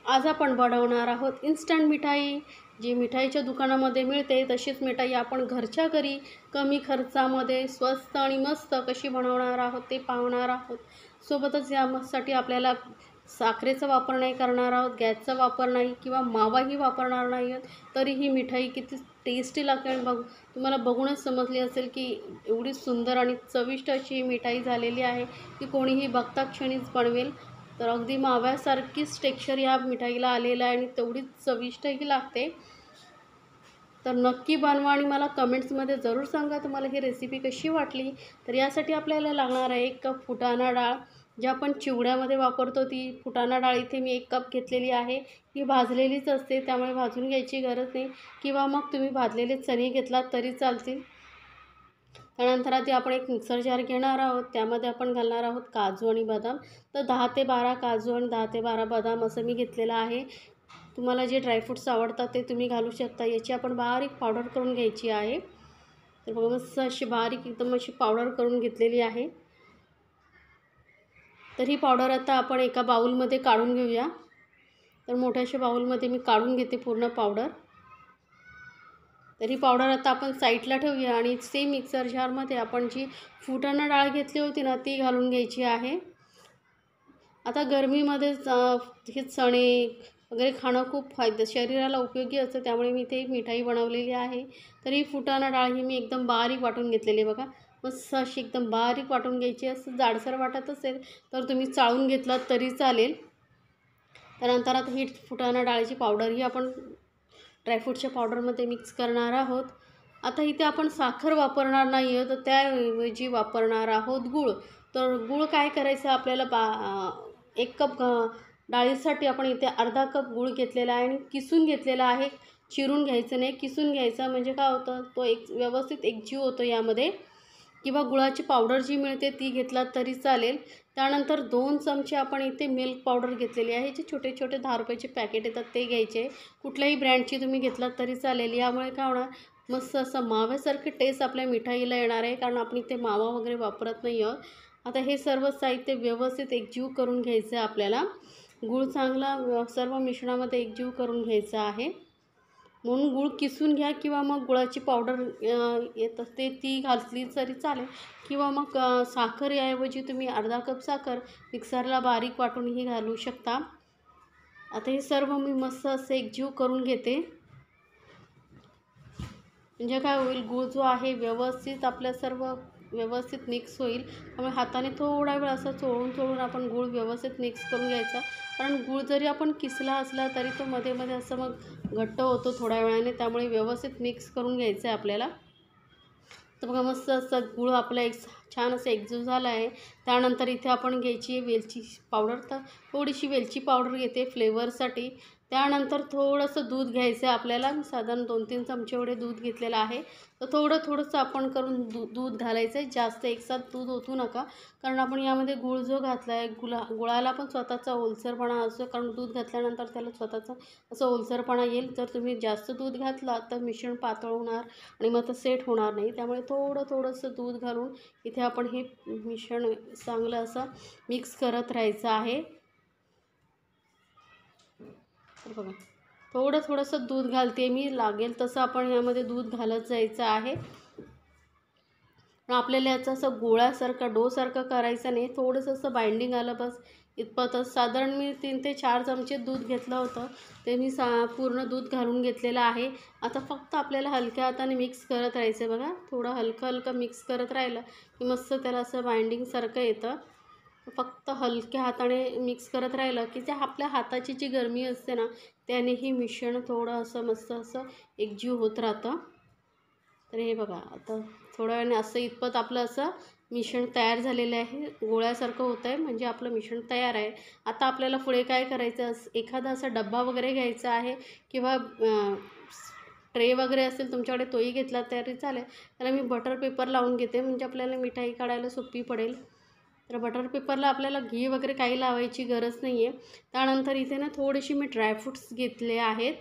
आज आपण बनवणार आहोत इन्स्टंट मिठाई। जी मिठाईच्या दुकानामध्ये मिळते तशीच मिठाई आपण घरच्या घरी कमी खर्चामध्ये स्वस्त आणि मस्त कशी बनवणार आहोत ते पाहणार आहोत। सोबतच यासाठी आपल्याला साखरेचा वापर नाही करणार आहोत, गॅसचा वापर नाही किंवा मावाही वापरणार नाही आहोत। तरी ही मिठाई किती टेस्टी लागते आणि तुम्हाला बघूनच समजली असेल की एवढी सुंदर आणि चविष्ट अशी ही मिठाई झालेली आहे की कोणीही बघता क्षणीच बनवेल। तर अगदी माव्यासारखीच टेक्स्चर या मिठाईला आलेलं आहे आणि तेवढीच चविष्टही लागते। तर नक्की बनवा आणि मला कमेंट्समध्ये जरूर सांगा तुम्हाला ही रेसिपी कशी वाटली। तर यासाठी आपल्याला लागणार आहे 1 कप फुटाणा डाळ, जी आपण चिवड्यामध्ये वापरतो ती फुटाणा डाळ इथे मी 1 कप घेतलेली आहे। ही भाजलेलीच असते त्यामुळे भाजून घ्यायची गरज नाही किंवा मग तुम्ही भाजलेले चणे घेतलात तरी चालतील। त्यानंतर आधी आपण एक मिक्सर जार घेणार आहोत, त्यामध्ये आपण घालणार आहोत काजू आणि बदाम। तर 10 ते 12 काजू आणि 10 ते 12 बदाम असं मी घेतलेलं आहे। तुम्हाला जे ड्रायफ्रूट्स आवडतात ते तुम्ही घालू शकता। याची आपण बारीक पावडर करून घ्यायची आहे। तर बघा मस्त अशी बारीक एकदम अशी पावडर करून घेतलेली आहे। तर ही पावडर आता आपण एका बाउलमध्ये काढून घेऊया। तर मोठ्याशा बाउलमध्ये मी काढून घेते पूर्ण पावडर। तर ही पावडर आता आपण साईडला ठेवूया आणि सेम मिक्सर जारमध्ये आपण जी फुटाणा डाळ घेतली होती ना ती घालून घ्यायची आहे। आता गरमीमध्ये हे चणे वगैरे खाणं खूप शरीराला उपयोगी असतं, त्यामुळे मी ते मिठाई बनवलेली आहे। तर ही फुटाणा डाळ ही मी एकदम बारीक वाटून घेतलेली बघा, मस्त अशी एकदम बारीक वाटून घ्यायची। असं जाडसर वाटत असेल तर तुम्ही चाळून घेतलात तरी चालेल। त्यानंतर आता ही फुटाणा डाळीची पावडर ही आपण ड्रायफ्रूटच्या पावडरमध्ये मिक्स करणार आहोत। आता इथे आपण साखर वापरणार नाही आहोत, तर त्याऐवजी वापरणार आहोत गूळ। तर गूळ काय करायचं आपल्याला 1 कप डाळीसाठी आपण इथे अर्धा कप गूळ घेतलेला आहे आणि किसून घेतलेला आहे। चिरून घ्यायचं नाही, किसून घ्यायचं म्हणजे काय होतं तो एक व्यवस्थित एकजीव होतो यामध्ये। किंवा गुळाची पावडर जी मिळते ती घेतलात तरी चालेल। त्यानंतर 2 चमचे आपण इथे मिल्क पावडर घेतलेली आहे, जे छोटे छोटे 10 रुपयाचे पॅकेट येतात ते घ्यायचे। कुठल्याही ब्रँडची तुम्ही घेतलात तरी चालेल। यामुळे काय होणार मस्त असं माव्यासारखी टेस्ट आपल्या मिठाईला येणार आहे, कारण आपण इथे मावा वगैरे वापरत नाही आहोत। आता हे सर्व साहित्य व्यवस्थित एकजीव करून घ्यायचं आहे आपल्याला। गूळ चांगला सर्व मिश्रणामध्ये एकजीव करून घ्यायचा आहे। म्हणून गूळ किसून घ्या किंवा मग गुळाची पावडर येत असते ती घातली तरी चालेल किंवा मग साखर याऐवजी तुम्ही अर्धा कप साखर मिक्सरला बारीक वाटूनही घालू शकता। आता हे सर्व मी मस्त असं एकजीव करून घेते, म्हणजे काय होईल गूळ जो आहे व्यवस्थित आपल्या सर्व व्यवस्थित मिक्स होईल। त्यामुळे हाताने थोडा वेळ असं चोळून आपण गूळ व्यवस्थित मिक्स करून घ्यायचा, कारण गूळ जरी आपण किसला असला तरी तो मध्ये मध्ये असं मग घट्ट होतो थोड्या वेळाने, त्यामुळे व्यवस्थित मिक्स करून घ्यायचं आहे आपल्याला। तर बघा मस्त असं गूळ आपला एक छान असं एकजीव झाला आहे। त्यानंतर इथे आपण घ्यायची वेलची पावडर, तर थोडीशी वेलची पावडर घेते फ्लेवरसाठी। त्यानंतर थोडंसं दूध घ्यायचं आहे आपल्याला, साधारण 2-3 चमचे एवढे दूध घेतलेलं आहे। तर थोडंसं आपण करून दूध घालायचं आहे, जास्त एकसाथ दूध ओतू नका, कारण आपण यामध्ये गूळ जो घातला आहे गुळाला पण स्वतःचा ओलसरपणा असतो, कारण दूध घातल्यानंतर त्याला स्वतःचा असं ओलसरपणा येईल। जर तुम्ही जास्त दूध घातला तर मिश्रण पातळ होणार आणि मग ते सेट होणार नाही, त्यामुळे थोडंसं दूध घालून इथे आपण हे मिश्रण चांगलं असं मिक्स करत राहायचं आहे। तर बघा थोडंसं दूध घालते मी, लागेल तसं आपण यामध्ये दूध घालत जायचं आहे। पण आपल्याला याचं असं गोळ्यासारखं डोसारखं करायचं नाही, थोडंसं असं बाइंडिंग आलं बस इतपतच। साधारण मी 3 ते 4 चमचे दूध घेतलं होतं, ते मी पूर्ण दूध घालून घेतलेलं आहे। आता फक्त आपल्याला हलक्या हाताने मिक्स करत राहायचं बघा, थोडं हलकं मिक्स करत राहिलं की मस्त त्याला असं बाइंडिंगसारखं येतं। फक्त हलक्या हाताने मिक्स करत राहिलं की त्या आपल्या हाताची जी गरमी असते ना त्याने ही मिश्रण थोडं असं मस्त असं एकजीव होत राहतं। तर हे बघा आता थोड्या वेळाने असं इतपत आपलं असं मिश्रण तयार झालेलं आहे, गोळ्यासारखं होतं आहे, म्हणजे आपलं मिश्रण तयार आहे। आता आपल्याला पुढे काय करायचं, एखादा असा डब्बा वगैरे घ्यायचा आहे किंवा ट्रे वगैरे असेल तुमच्याकडे तोही घेतला तरी चालेल। त्याला मी बटर पेपर लावून घेते, म्हणजे आपल्याला मिठाई काढायला सोपी पडेल। तर बटर पेपरला आपल्याला घी वगैरे काही लावायची गरज नाही आहे। त्यानंतर इथे ना थोडेसे मी ड्रायफ्रूट्स घेतले आहेत,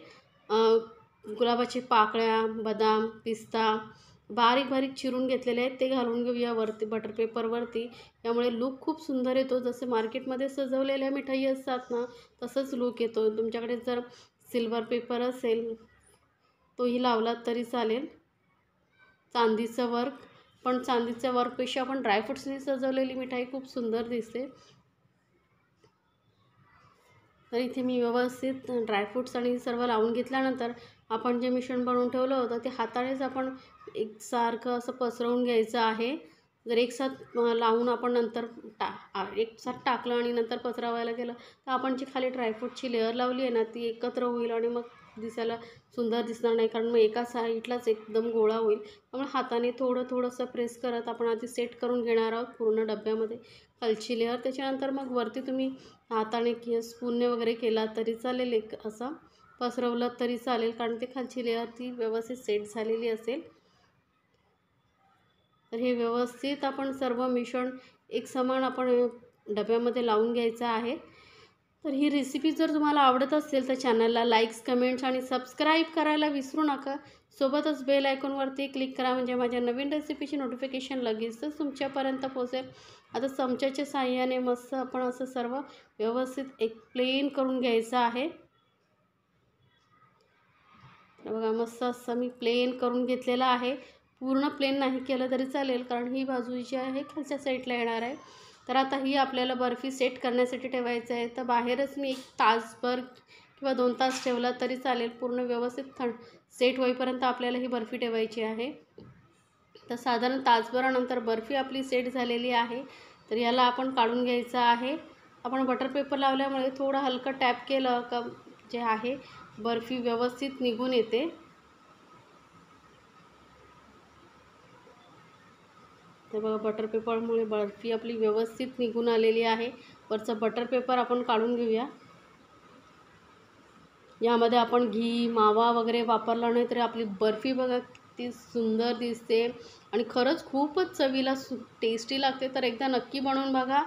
गुलाबाची पाकळ्या, बदाम, पिस्ता, बारीक बारीक चिरून घेतलेले आहेत ते घालून घेऊया वरती बटर पेपरवरती. यामुळे लूक खूप सुंदर येतो. जसे मार्केटमध्ये सजवलेल्या मिठाई असतात ना, तसंच लूक येतो. तुमच्याकडे जर सिल्वर पेपर असेल तोही लावलात तरी चालेल. चांदीचं वर्क, पण चांदीच्या वर्कपेक्षा आपण ड्रायफ्रुट्सनी सजवलेली मिठाई खूप सुंदर दिसते. तर इथे मी व्यवस्थित ड्रायफ्रूट्स आणि सर्व लावून घेतल्यानंतर आपण जे मिश्रण बनवून ठेवलं होतं ते हातानेच आपण एकसारखं असं पसरवून घ्यायचं आहे. जर एकसाथ लावून आपण नंतर एकसाथ टाकलं आणि नंतर पसरवायला गेलं तर आपण जी खाली ड्रायफ्रूटची लेअर लावली आहे ना ती एकत्र होईल आणि मग दिसायला सुंदर दिसणार नाही, कारण मग एका साईडलाच एकदम गोळा होईल. त्यामुळे हाताने थोडंसं प्रेस करत आपण आधी सेट करून घेणार आहोत पूर्ण डब्यामध्ये खालची लेअर. त्याच्यानंतर मग वरती तुम्ही हाताने किंवा स्पूनने वगैरे केला तरी चालेल, एक असं पसरवलं तरी चालेल, कारण ते खालची लेअर ती व्यवस्थित सेट झालेली असेल. तर हे व्यवस्थित आपण सर्व मिश्रण एक समान आपण डब्यामध्ये लावून घ्यायचं आहे. तर ही रेसिपी जर तुम्हाला आवडत असेल तर चॅनलला लाईक्स, कमेंट्स आणि सबस्क्राईब करायला विसरू नका. सोबतच बेल आयकॉनवरती क्लिक करा, म्हणजे माझ्या नवीन रेसिपीची नोटिफिकेशन लगेचच तुमच्यापर्यंत पोहोचेल. आता चमच्याच्या साहाय्याने मस्त आपण असं सर्व व्यवस्थित एक प्लेन करून घ्यायचं आहे. बघा मस्त असं मी प्लेन करून घेतलेलं आहे. पूर्ण प्लेन नाही केलं तरी चालेल, कारण ही बाजू जी आहे खालच्या साईडला येणार आहे. तर आता ही आपल्याला बर्फी सेट करण्यासाठी ठेवायचं आहे. तर बाहेरच मी 1 तासभर किंवा 2 तास ठेवला तरी चालेल. पूर्ण व्यवस्थित सेट होईपर्यंत आपल्याला ही बर्फी ठेवायची आहे. तर साधारण तासभरानंतर बर्फी आपली सेट झालेली आहे. तर याला आपण काढून घ्यायचं आहे. आपण बटर पेपर लावल्यामुळे थोडं हलकं टॅप केलं का जे आहे बर्फी व्यवस्थित निघून येते. तर बघा बटर पेपरमुळे बर्फी आपली व्यवस्थित निघून आलेली आहे. वरचा बटर पेपर आपण काढून घेऊया. यामध्ये आपण घी, मावा वगैरे वापरला नाही तरी आपली बर्फी बघा किती सुंदर दिसते आणि खरंच खूपच चवीला टेस्टी लागते. तर एकदा नक्की बनवून बघा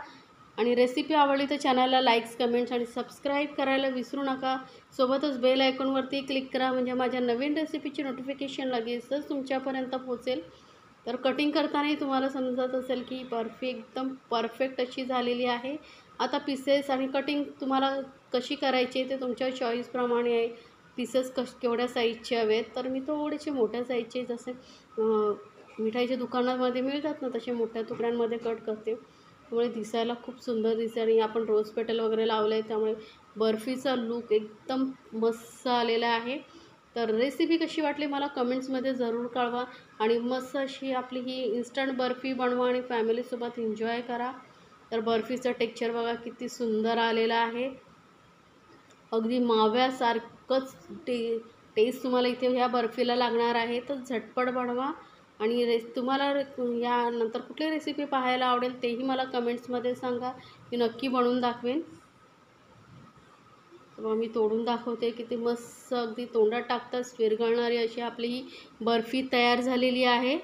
आणि रेसिपी आवडली तर चॅनलला लाईक्स, कमेंट्स आणि सबस्क्राईब करायला विसरू नका. सोबतच बेल आयकॉनवरती क्लिक करा, म्हणजे माझ्या नवीन रेसिपीची नोटिफिकेशन लगेचच तुमच्यापर्यंत पोहोचेल. तर कटिंग करतानाही तुम्हाला समजत असेल की बर्फी एकदम परफेक्ट अशी झालेली आहे. आता पीसेस आणि कटिंग तुम्हाला कशी करायची ते तुमच्या चॉईसप्रमाणे आहे. पीसेस केवढ्या साईजचे हवेत, तर मी थोडेसे मोठ्या साईजचे जसे मिठाईच्या दुकानामध्ये मिळतात ना तसे मोठ्या तुकड्यांमध्ये कट करते. त्यामुळे दिसायला खूप सुंदर दिसते आणि आपण रोज पेटल वगैरे लावलं आहे त्यामुळे बर्फीचा लूक एकदम मस्त आलेला आहे. तर रेसिपी कशी वाटली मला कमेंट्समध्ये ज़रूर कळवा आणि मस्त अशी आपली ही इन्स्टंट बर्फी बनवा आणि फॅमिलीसोबत एन्जॉय करा. तर बर्फीचं टेक्स्चर बघा किती सुंदर आलेलं आहे. अगदी माव्यासारखंच टेस्ट तुम्हाला इथे ह्या बर्फीला लागणार आहे. तर झटपट बनवा आणि तुम्हाला यानंतर कुठली रेसिपी पाहायला आवडेल तेही मला कमेंट्समध्ये सांगा, मी नक्की बनवून दाखवेन. मग मी तोडून दाखवते. किती मस्त अगदी तोंडात टाकताच विरघळणारी अशी आपली ही बर्फी तयार झालेली आहे.